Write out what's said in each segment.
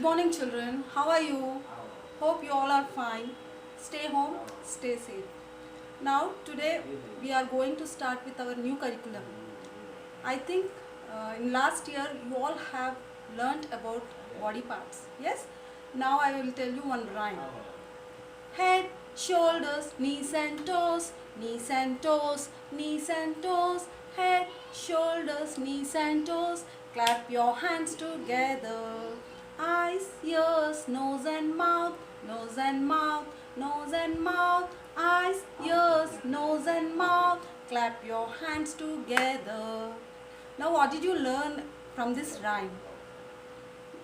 morning children, how are you? Hope you all are fine. Stay home, stay safe. Now today we are going to start with our new curriculum. I think in last year you all have learnt about body parts. Yes? Now I will tell you one rhyme. Head, shoulders, knees and toes, knees and toes, knees and toes. Head, shoulders, knees and toes. Clap your hands together. Eyes, ears, nose and mouth, nose and mouth, nose and mouth. Eyes, ears, nose and mouth. Clap your hands together. Now what did you learn from this rhyme?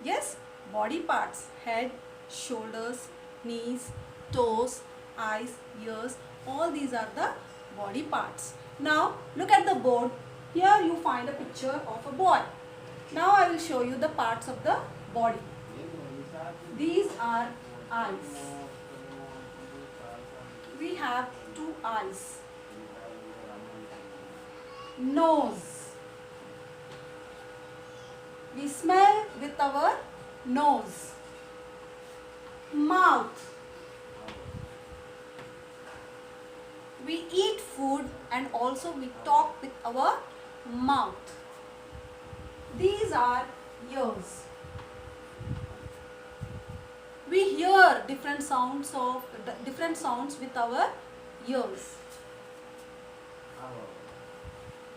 Yes, body parts, head, shoulders, knees, toes, eyes, ears, all these are the body parts. Now look at the board. Here you find a picture of a boy. Now I will show you the parts of the body. These are eyes. We have two eyes. Nose. We smell with our nose. Mouth. We eat food and also we talk with our mouth. These are ears. We hear different sounds with our ears.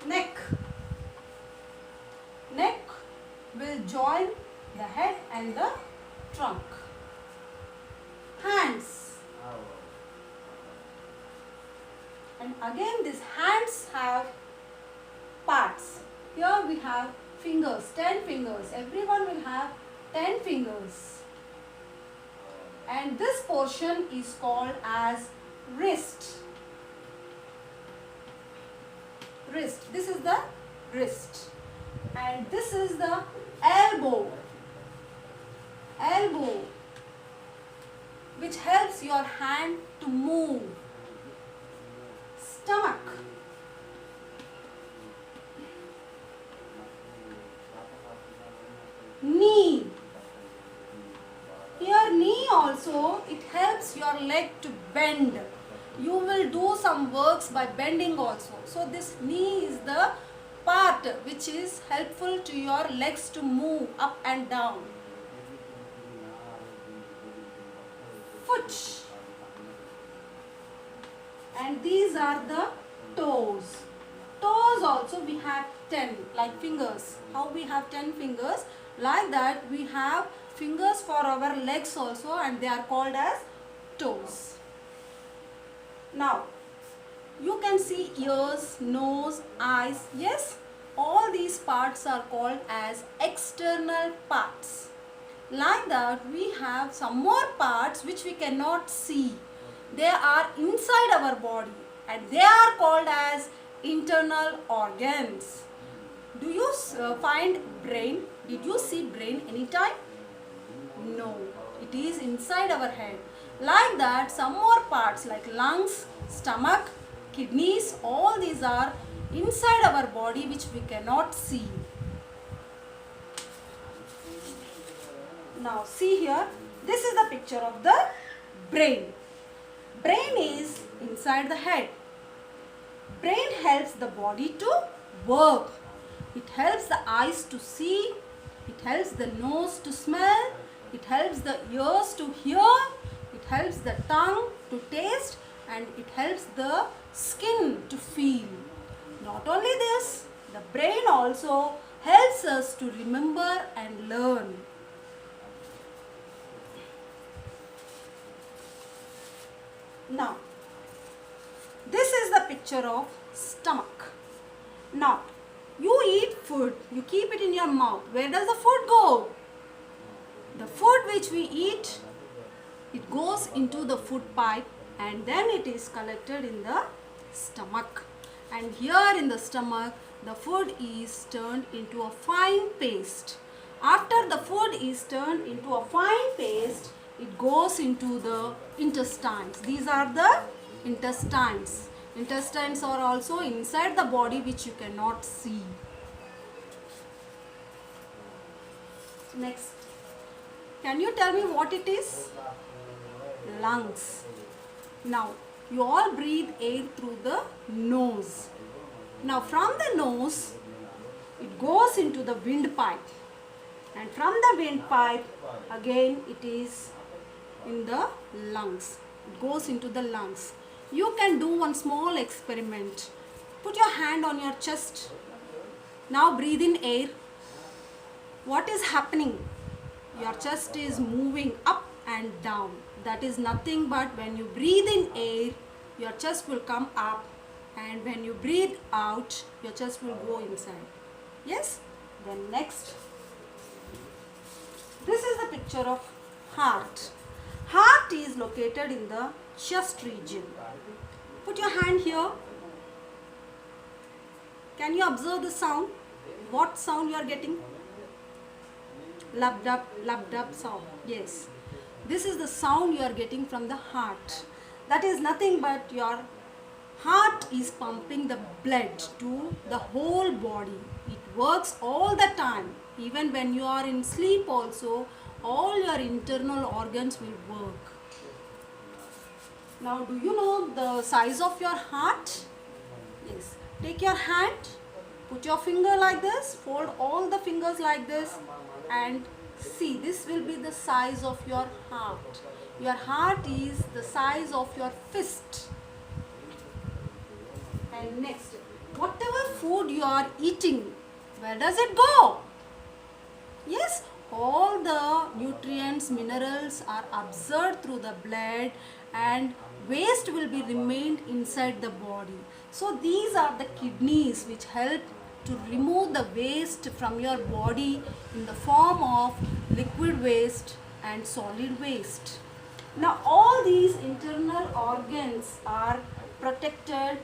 Neck. Neck will join the head and the trunk. Hands. And again these hands have parts. Here we have fingers, 10 fingers. Everyone will have 10 fingers. And this portion is called as wrist. Wrist. This is the wrist. And this is the elbow. Elbow, which helps your hand to move. Stomach. Knee. Here knee also, it helps your leg to bend. You will do some works by bending also. So this knee is the part which is helpful to your legs to move up and down. Foot. And these are the toes. Toes also we have 10, like fingers. How we have 10 fingers? Like that we have fingers for our legs also, and they are called as toes. Now you can see ears, nose, eyes. Yes, all these parts are called as external parts. Like that we have some more parts which we cannot see. They are inside our body and they are called as internal organs. Do you find brain? Did you see brain anytime? No, it is inside our head. Like that some more parts like lungs, stomach, kidneys, all these are inside our body which we cannot see. Now see here, this is the picture of the brain. Brain is inside the head. Brain helps the body to work. It helps the eyes to see. It helps the nose to smell. It helps the ears to hear. It helps the tongue to taste. And it helps the skin to feel. Not only this, the brain also helps us to remember and learn. Now, this is the picture of stomach. Now, you eat food, you keep it in your mouth. Where does the food go? The food which we eat, it goes into the food pipe and then it is collected in the stomach. And here in the stomach, the food is turned into a fine paste. After the food is turned into a fine paste, it goes into the intestines. These are the intestines. Intestines are also inside the body which you cannot see. Next. Can you tell me what it is? Lungs. Now, you all breathe air through the nose. Now, from the nose, it goes into the windpipe. And from the windpipe, again it is in the lungs. It goes into the lungs. You can do one small experiment. Put your hand on your chest. Now breathe in air. What is happening? Your chest is moving up and down. That is nothing but when you breathe in air, your chest will come up, and when you breathe out, your chest will go inside. Yes? Then next. This is the picture of heart. Heart is located in the chest region. Put your hand here. Can you observe the sound? What sound you are getting? Lub dub sound. Yes. This is the sound you are getting from the heart. That is nothing but your heart is pumping the blood to the whole body. It works all the time. Even when you are in sleep also, all your internal organs will work. Now, do you know the size of your heart? Yes. Take your hand, put your finger like this, fold all the fingers like this, and see, this will be the size of your heart. Your heart is the size of your fist. And next, whatever food you are eating, where does it go? Yes, all the nutrients, minerals are absorbed through the blood, and waste will be remained inside the body. So these are the kidneys which help to remove the waste from your body in the form of liquid waste and solid waste. Now all these internal organs are protected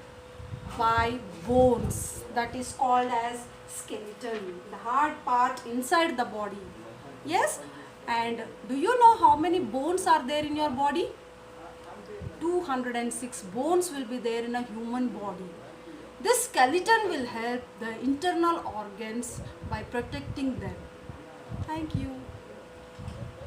by bones, that is called as skeleton, the hard part inside the body. Yes, and do you know how many bones are there in your body? 206 bones will be there in a human body. This skeleton will help the internal organs by protecting them. Thank you.